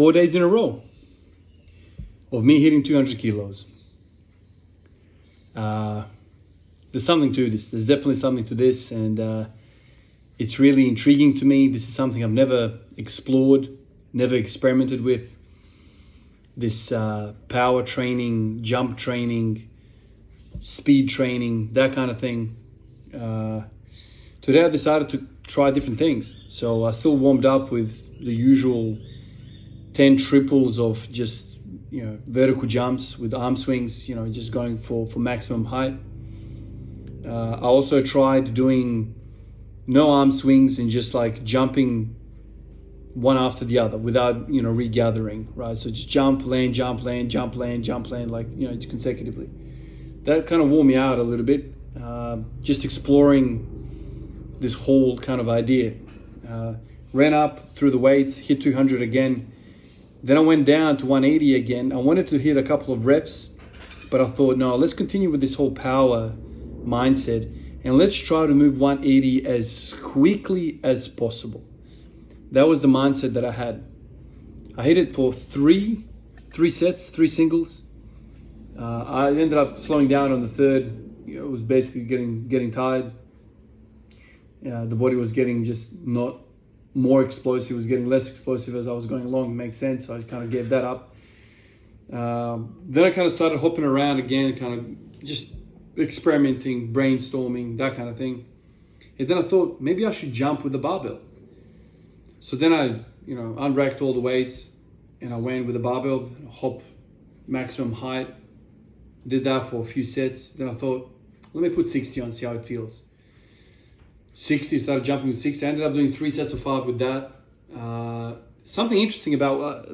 4 days in a row of me hitting 200 kilos. There's something to this. There's definitely something to this, and it's really intriguing to me. This is something I've never explored, never experimented with. This power training, jump training, speed training, that kind of thing. Today I decided to try different things. So I still warmed up with the usual 10 triples of just, vertical jumps with arm swings, just going for maximum height. I also tried doing no arm swings and just like jumping one after the other without, regathering, right? So just jump, land, jump, land, jump, land, jump, land, like, consecutively. That kind of wore me out a little bit, just exploring this whole kind of idea. Ran up through the weights, hit 200 again. Then I went down to 180 again. I wanted to hit a couple of reps, but I thought, no, let's continue with this whole power mindset and let's try to move 180 as quickly as possible. That was the mindset that I had. I hit it for three sets, 3 singles. I ended up slowing down on the third. It was basically getting tired. The body was getting just not more explosive, it was getting less explosive as I was going along. It makes sense. So I kind of gave that up. Then I kind of started hopping around again, kind of just experimenting, brainstorming, that kind of thing. And then I thought maybe I should jump with the barbell. So then I, unracked all the weights and I went with the barbell, hop maximum height. Did that for a few sets. Then I thought, let me put 60 on, see how it feels. 60, started jumping with 60. I ended up doing 3 sets of 5 with that. Something interesting about,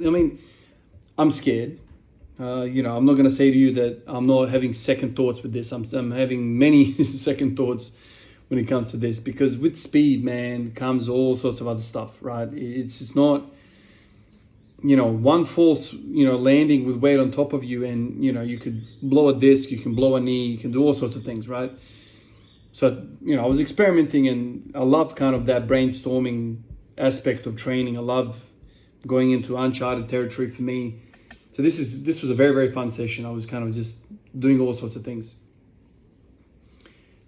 I'm scared. I'm not going to say to you that I'm not having second thoughts with this. I'm having many second thoughts when it comes to this, because with speed, man, comes all sorts of other stuff, right? It's not, one false, landing with weight on top of you and, you could blow a disc, you can blow a knee, you can do all sorts of things, right? So, I was experimenting and I love kind of that brainstorming aspect of training. I love going into uncharted territory for me. So this was a very, very fun session. I was kind of just doing all sorts of things.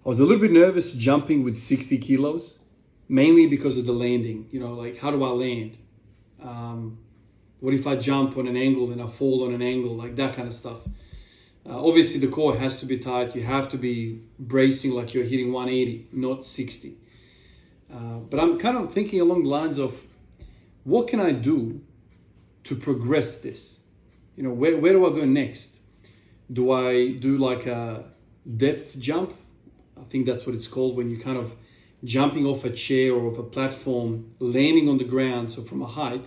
I was a little bit nervous jumping with 60 kilos, mainly because of the landing. Like, how do I land? What if I jump on an angle and I fall on an angle? Like that kind of stuff. Obviously, the core has to be tight. You have to be bracing like you're hitting 180, not 60. But I'm kind of thinking along the lines of, what can I do to progress this? Where do I go next? Do I do like a depth jump? I think that's what it's called, when you're kind of jumping off a chair or off a platform, landing on the ground, so from a height,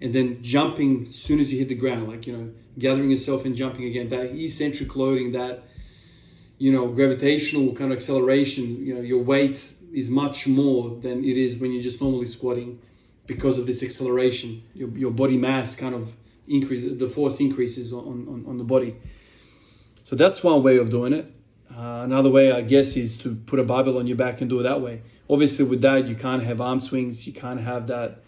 and then jumping as soon as you hit the ground, like, gathering yourself and jumping again. That eccentric loading, that, gravitational kind of acceleration, your weight is much more than it is when you're just normally squatting because of this acceleration. Your body mass kind of increases, the force increases on the body. So that's one way of doing it. Another way, I guess, is to put a barbell on your back and do it that way. Obviously, with that, you can't have arm swings. You can't have that.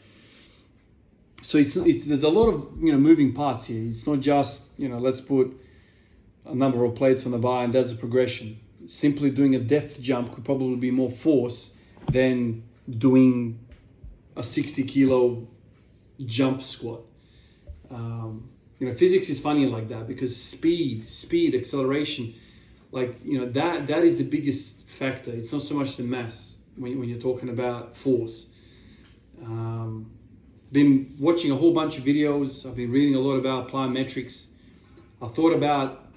So there's a lot of moving parts here. It's not just let's put a number of plates on the bar and there's a progression. Simply doing a depth jump could probably be more force than doing a 60 kilo jump squat. Physics is funny like that, because speed, acceleration, like that is the biggest factor. It's not so much the mass when you're talking about force. Been watching a whole bunch of videos. I've been reading a lot about plyometrics. I thought about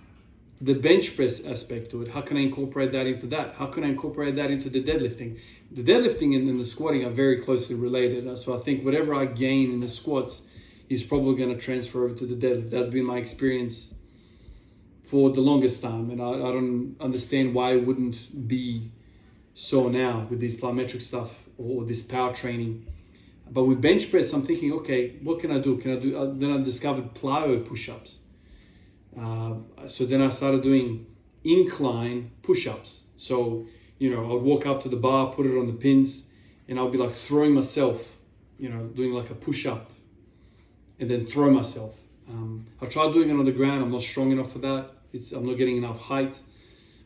the bench press aspect to it. How can I incorporate that into that? How can I incorporate that into the deadlifting? The deadlifting and the squatting are very closely related. So I think whatever I gain in the squats is probably going to transfer over to the deadlift. That's been my experience for the longest time. And I don't understand why it wouldn't be so now with this plyometric stuff or this power training. But with bench press, I'm thinking, okay, what can I do? Then I discovered plyo push-ups. So then I started doing incline push-ups. So, I would walk up to the bar, put it on the pins, and I'll be like throwing myself, doing like a push-up and then throw myself. I tried doing it on the ground. I'm not strong enough for that. I'm not getting enough height.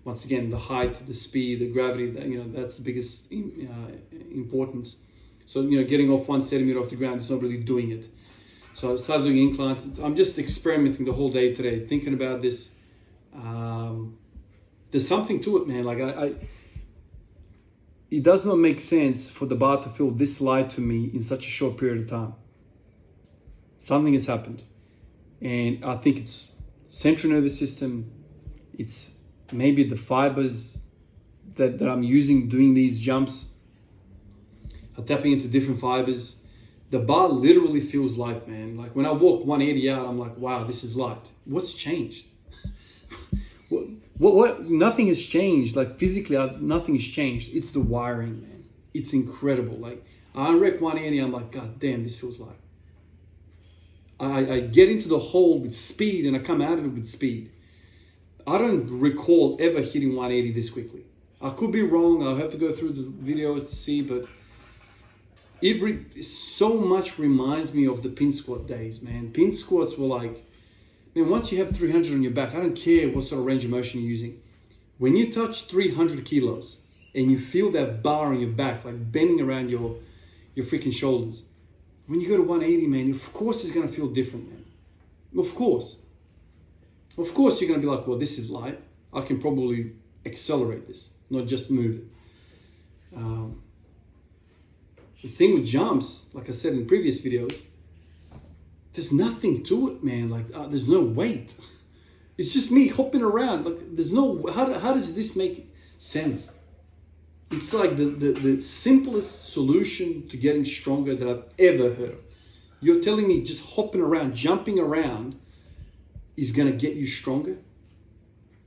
Once again, the height, the speed, the gravity, that's the biggest importance. So, getting off 1 centimeter off the ground is not really doing it. So I started doing inclines. I'm just experimenting the whole day today, thinking about this. There's something to it, man. Like it does not make sense for the bar to feel this light to me in such a short period of time. Something has happened. And I think it's central nervous system. It's maybe the fibers that I'm using doing these jumps are tapping into different fibers. The bar literally feels light, man. Like when I walk 180 out, I'm like, wow, this is light. What's changed? What? Nothing has changed. Like physically, nothing has changed. It's the wiring, man. It's incredible. Like I rec 180, I'm like, God damn, this feels light. I get into the hole with speed and I come out of it with speed. I don't recall ever hitting 180 this quickly. I could be wrong. I'll have to go through the videos to see, but it so much reminds me of the pin squat days, man. Pin squats were like, man, once you have 300 on your back, I don't care what sort of range of motion you're using. When you touch 300 kilos and you feel that bar on your back, like bending around your freaking shoulders, when you go to 180, man, of course it's going to feel different, man. Of course. Of course you're going to be like, well, this is light. I can probably accelerate this, not just move it. The thing with jumps, like I said in previous videos, there's nothing to it, man. Like there's no weight. It's just me hopping around. Like there's no, how does this make sense? It's like the simplest solution to getting stronger that I've ever heard of. You're telling me just hopping around, jumping around is going to get you stronger?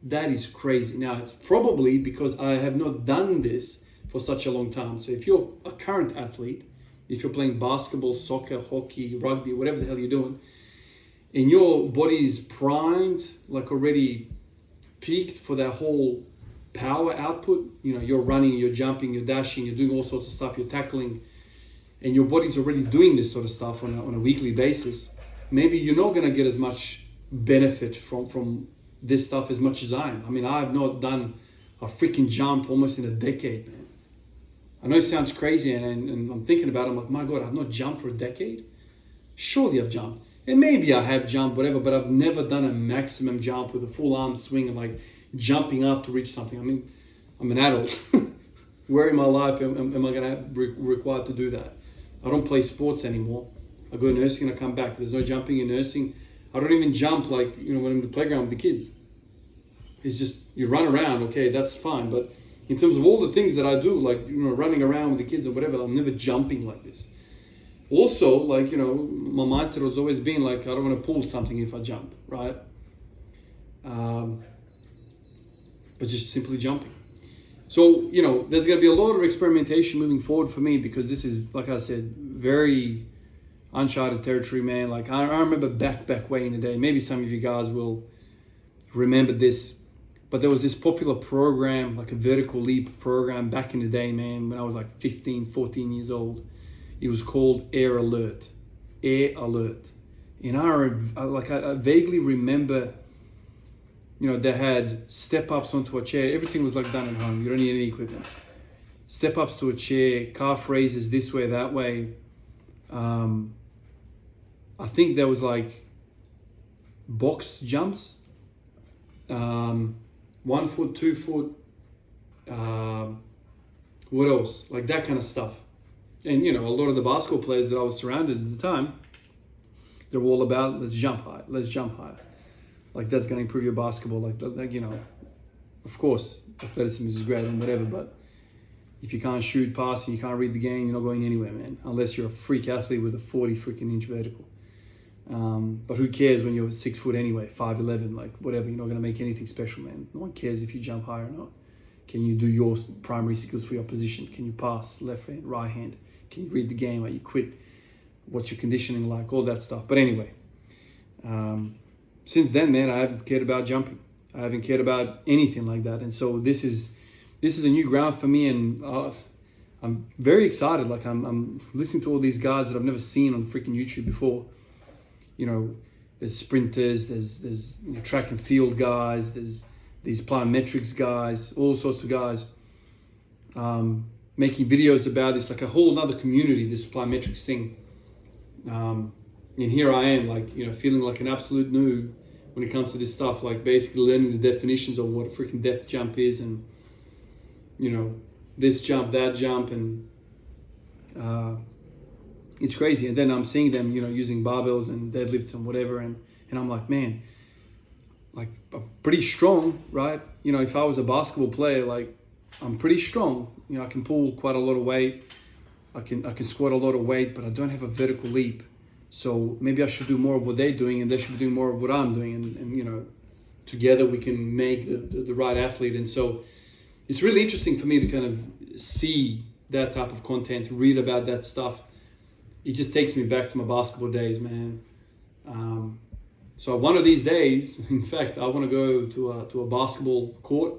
That is crazy. Now, it's probably because I have not done this for such a long time. So if you're a current athlete, if you're playing basketball, soccer, hockey, rugby, whatever the hell you're doing, and your body is primed, like already peaked for that whole power output, you're running, you're jumping, you're dashing, you're doing all sorts of stuff, you're tackling, and your body's already doing this sort of stuff on a weekly basis, maybe you're not going to get as much benefit from this stuff as much as I am. I mean, I have not done a freaking jump almost in a decade, man. I know it sounds crazy, and I'm thinking about it, I'm like, my God, I've not jumped for a decade? Surely I've jumped. And maybe I have jumped, whatever, but I've never done a maximum jump with a full arm swing and like jumping up to reach something. I mean, I'm an adult. Where in my life am I going to be required to do that? I don't play sports anymore. I go to nursing and I come back. There's no jumping in nursing. I don't even jump like, when I'm in the playground with the kids. It's just, you run around, okay, that's fine. But in terms of all the things that I do, like, running around with the kids or whatever, I'm never jumping like this. Also, like, my mindset has always been like, I don't want to pull something if I jump, right? But just simply jumping. So, there's going to be a lot of experimentation moving forward for me because this is, like I said, very uncharted territory, man. Like, I remember back way in the day, maybe some of you guys will remember this, but there was this popular program, like a vertical leap program back in the day, man, when I was like 15, 14 years old. It was called Air Alert. Air Alert. And I vaguely remember, they had step-ups onto a chair. Everything was like done at home. You don't need any equipment. Step-ups to a chair, calf raises this way, that way. I think there was like box jumps. 1 foot, 2 foot. What else? Like that kind of stuff. And, a lot of the basketball players that I was surrounded at the time, they're all about, let's jump high, let's jump higher. Like, that's going to improve your basketball. Like, of course, athleticism is great and whatever, but if you can't shoot, pass, and you can't read the game, you're not going anywhere, man, unless you're a freak athlete with a 40 freaking inch vertical. But who cares when you're 6 foot anyway, 5'11", like, whatever, you're not going to make anything special, man. No one cares if you jump high or not. Can you do your primary skills for your position? Can you pass left hand, right hand? Can you read the game? Are you quit? What's your conditioning like? All that stuff. But anyway, since then, man, I haven't cared about jumping. I haven't cared about anything like that. And so this is a new ground for me, and I'm very excited. Like I'm listening to all these guys that I've never seen on freaking YouTube before. you know, there's sprinters, there's you know, track and field guys, there's these plyometrics guys, all sorts of guys making videos about this, like a whole other community, this plyometrics thing. And here I am, like, you know, feeling like an absolute noob when it comes to this stuff, like basically learning the definitions of what a freaking depth jump is, and, you know, this jump, that jump, and it's crazy. And then I'm seeing them, you know, using barbells and deadlifts and whatever, and I'm like, man, like, I'm pretty strong, right? You know, if I was a basketball player, like, I'm pretty strong. You know, I can pull quite a lot of weight. I can squat a lot of weight, but I don't have a vertical leap. So maybe I should do more of what they're doing, and they should be doing more of what I'm doing. And you know, together we can make the right athlete. And so it's really interesting for me to kind of see that type of content, read about that stuff. It just takes me back to my basketball days, man. So one of these days, in fact, I want to go to a basketball court,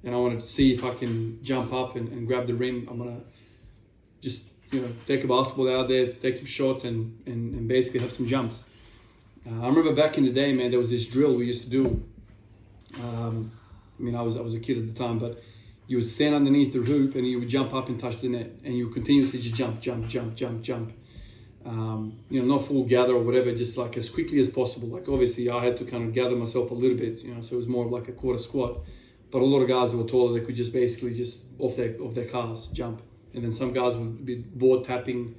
and I want to see if I can jump up and grab the rim. I'm going to just, you know, take a basketball out there, take some shots, and basically have some jumps. I remember back in the day, man, there was this drill we used to do. I mean, I was a kid at the time, but you would stand underneath the hoop and you would jump up and touch the net, and you would continuously just jump. You know, not full gather or whatever, just like as quickly as possible. Like, obviously I had to kind of gather myself a little bit, you know, so it was more of like a quarter squat. But a lot of guys that were taller, they could just basically just off their calves jump. And then some guys would be board tapping,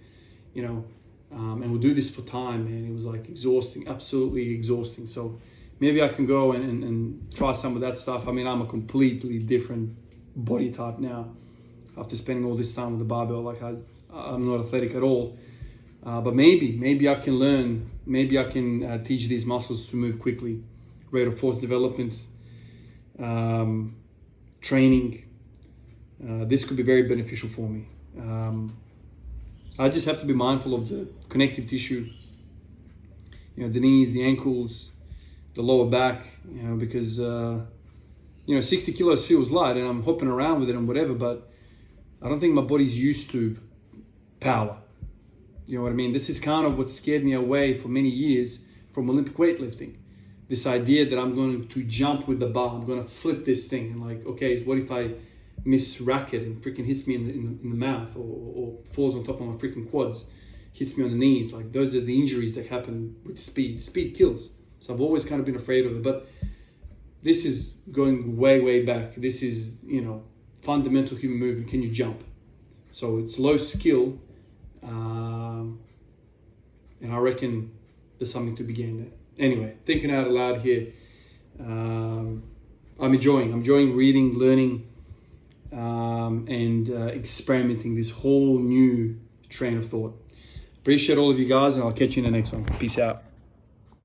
you know, and would do this for time, man. It was like exhausting, absolutely exhausting. So maybe I can go and try some of that stuff. I mean, I'm a completely different body type now after spending all this time with the barbell. Like, I'm not athletic at all. But maybe I can learn, maybe I can teach these muscles to move quickly. Rate of force development, training. This could be very beneficial for me. I just have to be mindful of the connective tissue, you know, the knees, the ankles, the lower back, you know, because, you know, 60 kilos feels light and I'm hopping around with it and whatever, but I don't think my body's used to power. You know what I mean? This is kind of what scared me away for many years from Olympic weightlifting. This idea that I'm going to jump with the bar, I'm going to flip this thing, and like, okay, what if I miss racket and freaking hits me in the mouth, or falls on top of my freaking quads, hits me on the knees? Like, those are the injuries that happen with speed. Speed kills. So I've always kind of been afraid of it. But this is going way back. This is, you know, fundamental human movement. Can you jump? So it's low skill, and I reckon there's something to be gained there. Anyway, thinking out loud here. I'm enjoying reading, learning, and experimenting this whole new train of thought. Appreciate all of you guys, and I'll catch you in the next one. Peace out.